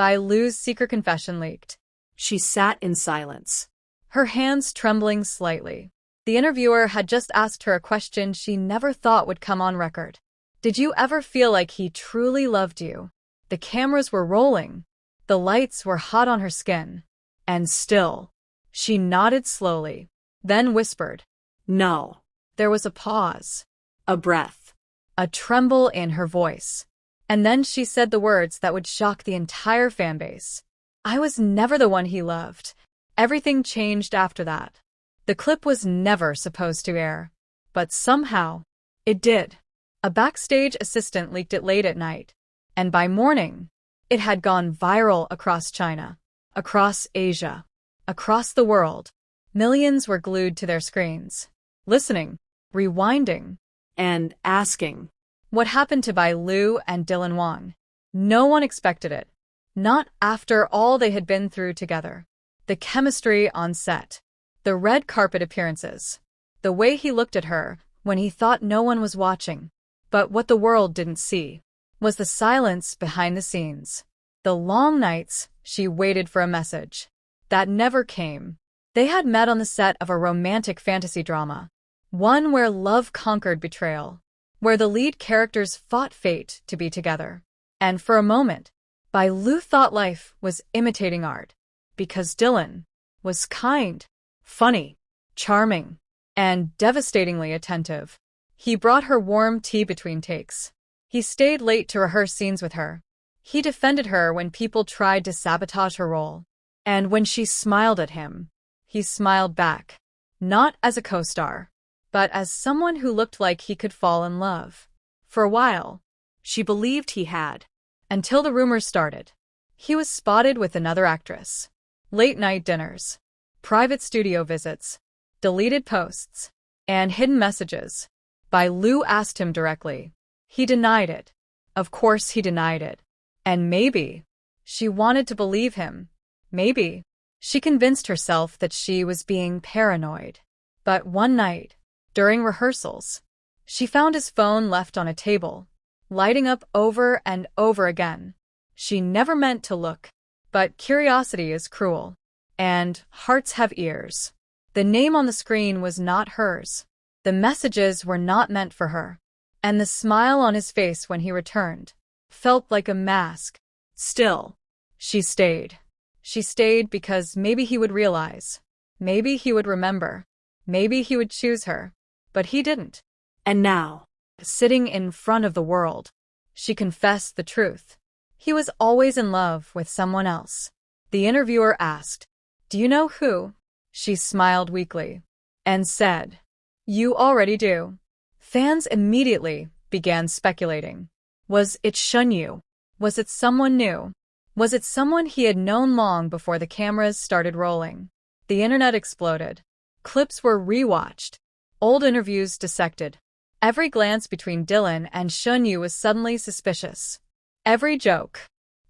Bai Lu's secret confession leaked. She sat in silence, her hands trembling slightly. The interviewer had just asked her a question she never thought would come on record. Did you ever feel like he truly loved you? The cameras were rolling. The lights were hot on her skin. And still, she nodded slowly, then whispered, "No." There was a pause, A breath, a tremble in her voice. And then she said the words that would shock the entire fanbase. I was never the one he loved. Everything changed after that. The clip was never supposed to air. But somehow, it did. A backstage assistant leaked it late at night. And by morning, it had gone viral across China, across Asia, across the world. Millions were glued to their screens, listening, rewinding, and asking, what happened to Bai Lu and Dylan Wang? No one expected it. Not after all they had been through together. The chemistry on set, the red carpet appearances, the way he looked at her when he thought no one was watching. But what the world didn't see was the silence behind the scenes. The long nights she waited for a message that never came. They had met on the set of a romantic fantasy drama, one where love conquered betrayal, where the lead characters fought fate to be together. And for a moment, Bai Lu thought life was imitating art, because Dylan was kind, funny, charming, and devastatingly attentive. He brought her warm tea between takes. He stayed late to rehearse scenes with her. He defended her when people tried to sabotage her role. And when she smiled at him, he smiled back, not as a co-star, but as someone who looked like he could fall in love. For a while, she believed he had, until the rumors started. He was spotted with another actress. Late-night dinners, private studio visits, deleted posts, and hidden messages. Bai Lu asked him directly. He denied it. Of course he denied it. And maybe she wanted to believe him. Maybe she convinced herself that she was being paranoid. But one night, during rehearsals, she found his phone left on a table, lighting up over and over again. She never meant to look, but curiosity is cruel, and hearts have ears. The name on the screen was not hers. The messages were not meant for her, and the smile on his face when he returned felt like a mask. Still, she stayed. She stayed because maybe he would realize, maybe he would remember, maybe he would choose her. But he didn't. And now, sitting in front of the world, she confessed the truth. He was always in love with someone else. The interviewer asked, "Do you know who?" She smiled weakly and said, "You already do." Fans immediately began speculating. Was it Shunyu? Was it someone new? Was it someone he had known long before the cameras started rolling? The internet exploded. Clips were rewatched. Old interviews dissected. Every glance between Dylan and Shunyu was suddenly suspicious. Every joke,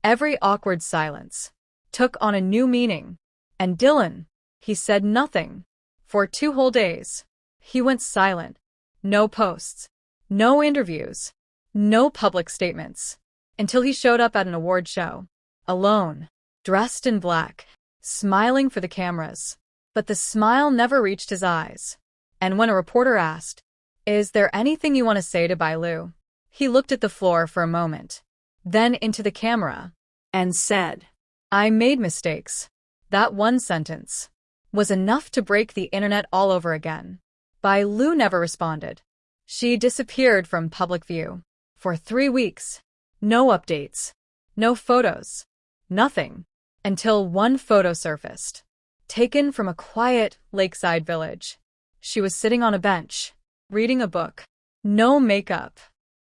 every awkward silence, took on a new meaning. And Dylan, he said nothing. For 2 whole days, he went silent. No posts, no interviews, no public statements, until he showed up at an award show, alone, dressed in black, smiling for the cameras. But the smile never reached his eyes. And when a reporter asked, "Is there anything you want to say to Bai Lu?" he looked at the floor for a moment, then into the camera, and said, "I made mistakes." That one sentence was enough to break the internet all over again. Bai Lu never responded. She disappeared from public view. For 3 weeks, no updates, no photos, nothing, until one photo surfaced, taken from a quiet lakeside village. She was sitting on a bench, reading a book. No makeup,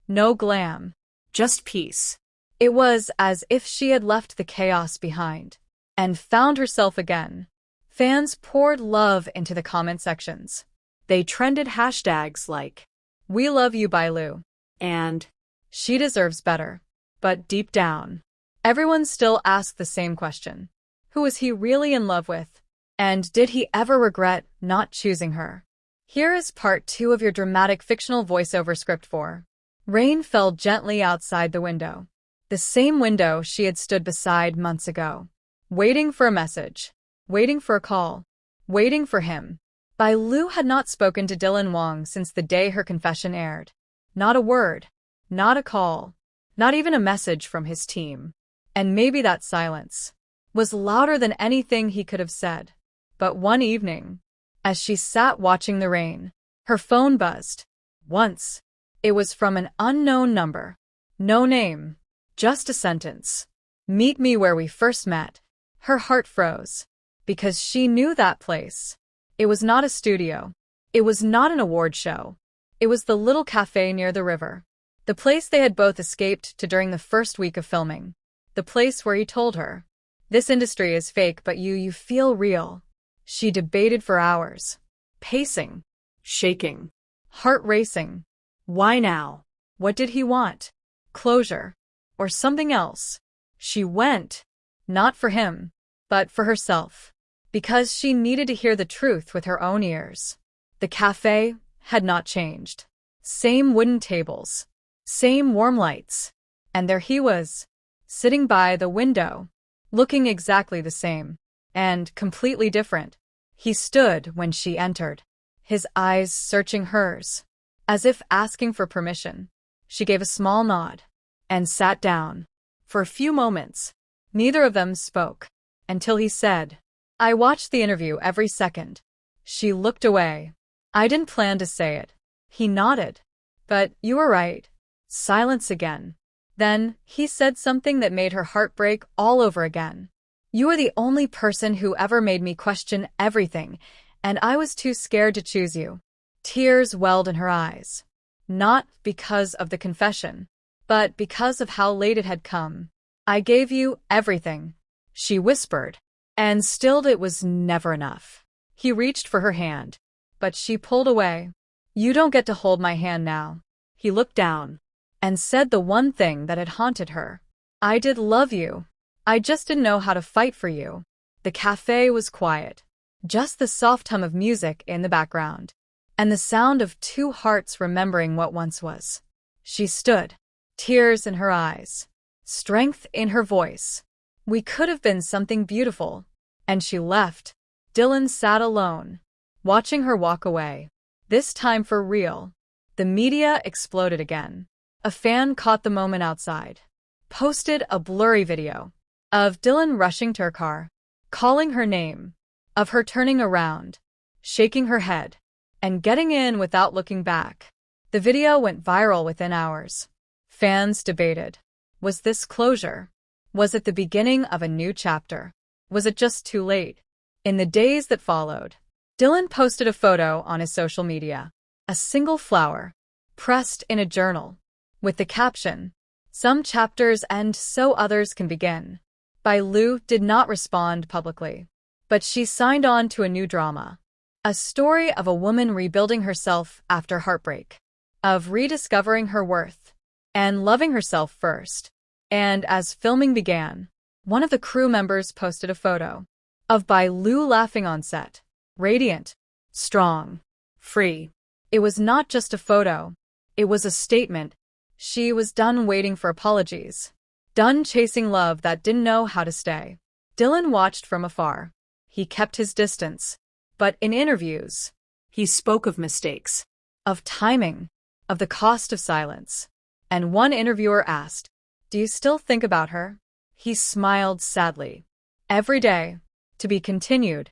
no glam, just peace. It was as if she had left the chaos behind and found herself again. Fans poured love into the comment sections. They trended hashtags like, "We love you, Bai Lu," and "She deserves better." But deep down, everyone still asked the same question. Who was he really in love with? And did he ever regret not choosing her? Here is part 2 of your dramatic fictional voiceover script for Rain fell gently outside the window. The same window she had stood beside months ago. Waiting for a message. Waiting for a call. Waiting for him. Bai Lu had not spoken to Dylan Wang since the day her confession aired. Not a word. Not a call. Not even a message from his team. And maybe that silence was louder than anything he could have said. But one evening, as she sat watching the rain, her phone buzzed. Once. It was from an unknown number. No name. Just a sentence. Meet me where we first met. Her heart froze. Because she knew that place. It was not a studio. It was not an award show. It was the little café near the river. The place they had both escaped to during the first week of filming. The place where he told her, "This industry is fake, but you feel real." She debated for hours. Pacing. Shaking. Heart racing. Why now? What did he want? Closure. Or something else? She went. Not for him, but for herself. Because she needed to hear the truth with her own ears. The cafe had not changed. Same wooden tables. Same warm lights. And there he was, sitting by the window, looking exactly the same. And completely different. He stood when she entered, his eyes searching hers, as if asking for permission. She gave a small nod and sat down. For a few moments, neither of them spoke, until he said, "I watched the interview every second." She looked away. "I didn't plan to say it." He nodded. "But you were right." Silence again. Then he said something that made her heart break all over again. "You are the only person who ever made me question everything, and I was too scared to choose you." Tears welled in her eyes. Not because of the confession, but because of how late it had come. "I gave you everything," she whispered, and still it was never enough. He reached for her hand, but she pulled away. "You don't get to hold my hand now." He looked down and said the one thing that had haunted her. "I did love you. I just didn't know how to fight for you." The cafe was quiet. Just the soft hum of music in the background. And the sound of two hearts remembering what once was. She stood, tears in her eyes, strength in her voice. "We could have been something beautiful." And she left. Dylan sat alone, watching her walk away. This time for real. The media exploded again. A fan caught the moment outside. Posted a blurry video of Dylan rushing to her car, calling her name, of her turning around, shaking her head, and getting in without looking back. The video went viral within hours. Fans debated. Was this closure? Was it the beginning of a new chapter? Was it just too late? In the days that followed, Dylan posted a photo on his social media. A single flower, pressed in a journal, with the caption, "Some chapters end so others can begin." Bai Lu did not respond publicly, but she signed on to a new drama. A story of a woman rebuilding herself after heartbreak, of rediscovering her worth, and loving herself first. And as filming began, one of the crew members posted a photo of Bai Lu laughing on set, radiant, strong, free. It was not just a photo, it was a statement. She was done waiting for apologies, done chasing love that didn't know how to stay. Dylan watched from afar. He kept his distance, but in interviews, He spoke of mistakes. of timing, of the cost of silence. And one interviewer asked, "Do you still think about her?" He smiled sadly. "Every day. To be continued."